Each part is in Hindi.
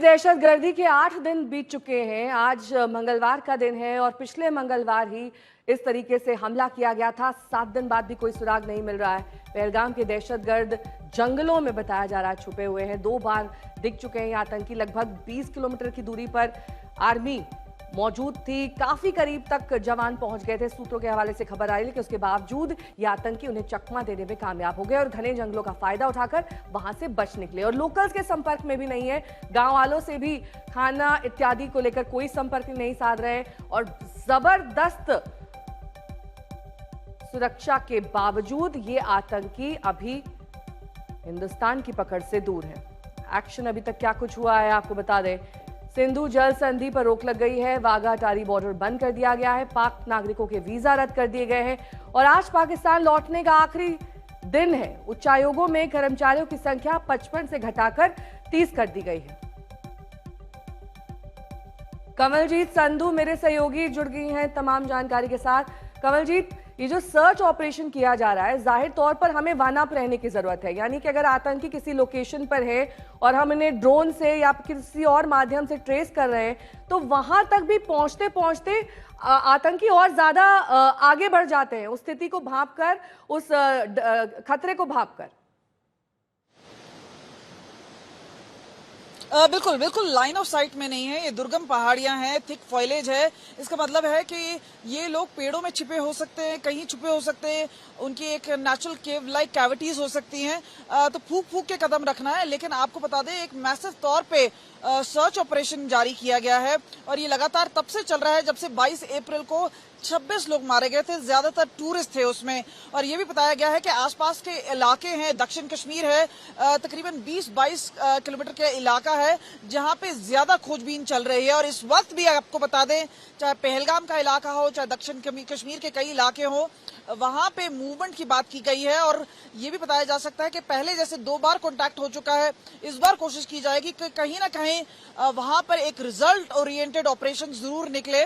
दहशतगर्दी के 8 दिन बीत चुके हैं। आज मंगलवार का दिन है और पिछले मंगलवार ही इस तरीके से हमला किया गया था। 7 दिन बाद भी कोई सुराग नहीं मिल रहा है। पहलगाम के दहशतगर्द जंगलों में बताया जा रहा है छुपे हुए हैं। 2 बार दिख चुके हैं ये आतंकी। लगभग 20 किलोमीटर की दूरी पर आर्मी मौजूद थी। काफी करीब तक जवान पहुंच गए थे, सूत्रों के हवाले से खबर आ रही है कि उसके बावजूद ये आतंकी उन्हें चकमा देने में कामयाब हो गए और घने जंगलों का फायदा उठाकर वहां से बच निकले। और लोकल्स के संपर्क में भी नहीं है, गांव वालों से भी खाना इत्यादि को लेकर कोई संपर्क नहीं साध रहे और जबरदस्त सुरक्षा के बावजूद ये आतंकी अभी हिंदुस्तान की पकड़ से दूर है। एक्शन अभी तक क्या कुछ हुआ है आपको बता दें। सिंधु जल संधि पर रोक लग गई है। वाघा अटारी बॉर्डर बंद कर दिया गया है। पाक नागरिकों के वीजा रद्द कर दिए गए हैं और आज पाकिस्तान लौटने का आखिरी दिन है। उच्चायोगों में कर्मचारियों की संख्या 55 से घटाकर 30 कर दी गई है। कमलजीत संधू मेरे सहयोगी जुड़ गई हैं तमाम जानकारी के साथ। कमलजीत, ये जो सर्च ऑपरेशन किया जा रहा है, जाहिर तौर पर हमें वानाप रहने की जरूरत है, यानी कि अगर आतंकी किसी लोकेशन पर है और हम इन्हें ड्रोन से या किसी और माध्यम से ट्रेस कर रहे हैं तो वहां तक भी पहुंचते पहुंचते आतंकी और ज्यादा आगे बढ़ जाते हैं, उस स्थिति को भांपकर, उस खतरे को भांपकर। बिल्कुल बिल्कुल लाइन ऑफ साइट में नहीं है। ये दुर्गम पहाड़ियां हैं, थिक फॉइलेज है। इसका मतलब है कि ये लोग पेड़ों में छिपे हो सकते हैं, कहीं छुपे हो सकते हैं, उनकी एक नेचुरल केव लाइक कैविटीज हो सकती हैं। तो फूक फूक के कदम रखना है। लेकिन आपको बता दें, एक मैसिव तौर पे सर्च ऑपरेशन जारी किया गया है और ये लगातार तब से चल रहा है जब से 22 अप्रैल को 26 लोग मारे गए थे। ज्यादातर टूरिस्ट थे उसमें। और ये भी बताया गया है कि आसपास के इलाके हैं, दक्षिण कश्मीर है, तकरीबन 20-22 किलोमीटर का इलाका है जहां पे ज्यादा खोजबीन चल रही है। और इस वक्त भी आपको बता दें, चाहे पहलगाम का इलाका हो, चाहे दक्षिण कश्मीर के कई इलाके हो, वहां पे मूवमेंट की बात की गई है। और ये भी बताया जा सकता है कि पहले जैसे 2 बार कॉन्टैक्ट हो चुका है, इस बार कोशिश की जाएगी कि कहीं ना कहीं वहां पर एक रिजल्ट ओरिएंटेड ऑपरेशन जरूर निकले।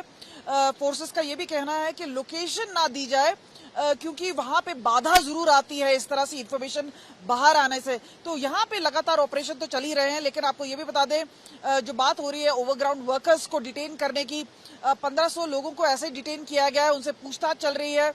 फोर्सेस का ये भी कहना है कि लोकेशन ना दी जाए क्योंकि वहां पे बाधा जरूर आती है इस तरह से इंफॉर्मेशन बाहर आने से। तो यहाँ पे लगातार ऑपरेशन तो चल ही रहे हैं। लेकिन आपको ये भी बता दें, जो बात हो रही है ओवरग्राउंड वर्कर्स को डिटेन करने की, 1500 लोगों को ऐसे डिटेन किया गया है, उनसे पूछताछ चल रही है।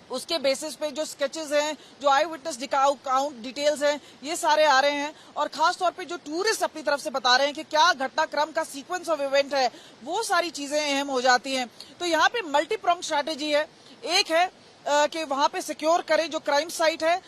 उसके बेसिस पे जो स्केचेस हैं, जो आई विटनेस अकाउंट डिटेल्स हैं, ये सारे आ रहे हैं। और खास तौर पे जो टूरिस्ट अपनी तरफ से बता रहे हैं कि क्या घटनाक्रम का सीक्वेंस ऑफ इवेंट है, वो सारी चीजें अहम हो जाती हैं। तो यहाँ पे मल्टी प्रोंग स्ट्रैटेजी है। एक है कि वहां पे सिक्योर करें जो क्राइम साइट है,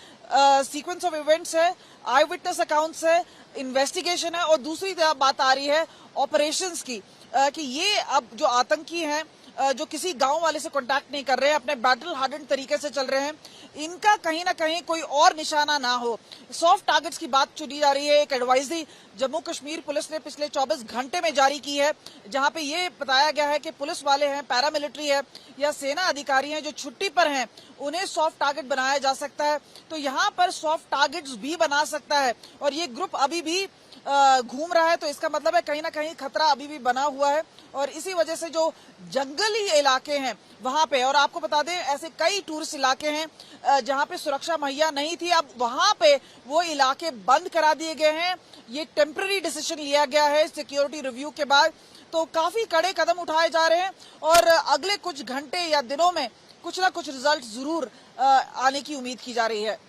सीक्वेंस ऑफ इवेंट्स है, आई विटनेस अकाउंट्स है, इन्वेस्टिगेशन है। और दूसरी बात आ रही है ऑपरेशंस की, कि ये अब जो आतंकी हैं जो किसी गांव वाले से कांटेक्ट नहीं कर रहे हैं, अपने बैटल हार्डन तरीके से चल रहे हैं, इनका कहीं ना कहीं कोई और निशाना ना हो। सॉफ्ट टारगेट्स की बात चुनी जा रही है। एक एडवाइजरी जम्मू कश्मीर पुलिस ने पिछले 24 घंटे में जारी की है, जहां पे ये बताया गया है कि पुलिस वाले हैं, पैरामिलिट्री है या सेना अधिकारी हैं जो छुट्टी पर हैं, उन्हें सॉफ्ट टारगेट बनाया जा सकता है। तो यहाँ पर सॉफ्ट टारगेट्स भी बना सकता है और ये ग्रुप अभी भी घूम रहा है। तो इसका मतलब है कहीं ना कहीं खतरा अभी भी बना हुआ है और इसी वजह से जो जंगली इलाके हैं वहां पे, और आपको बता दें ऐसे कई टूरिस्ट इलाके हैं जहां पे सुरक्षा मुहैया नहीं थी, अब वहां पे वो इलाके बंद करा दिए गए हैं। ये टेम्पररी डिसीजन लिया गया है सिक्योरिटी रिव्यू के बाद। तो काफी कड़े कदम उठाए जा रहे हैं और अगले कुछ घंटे या दिनों में कुछ ना कुछ रिजल्ट जरूर आने की उम्मीद की जा रही है।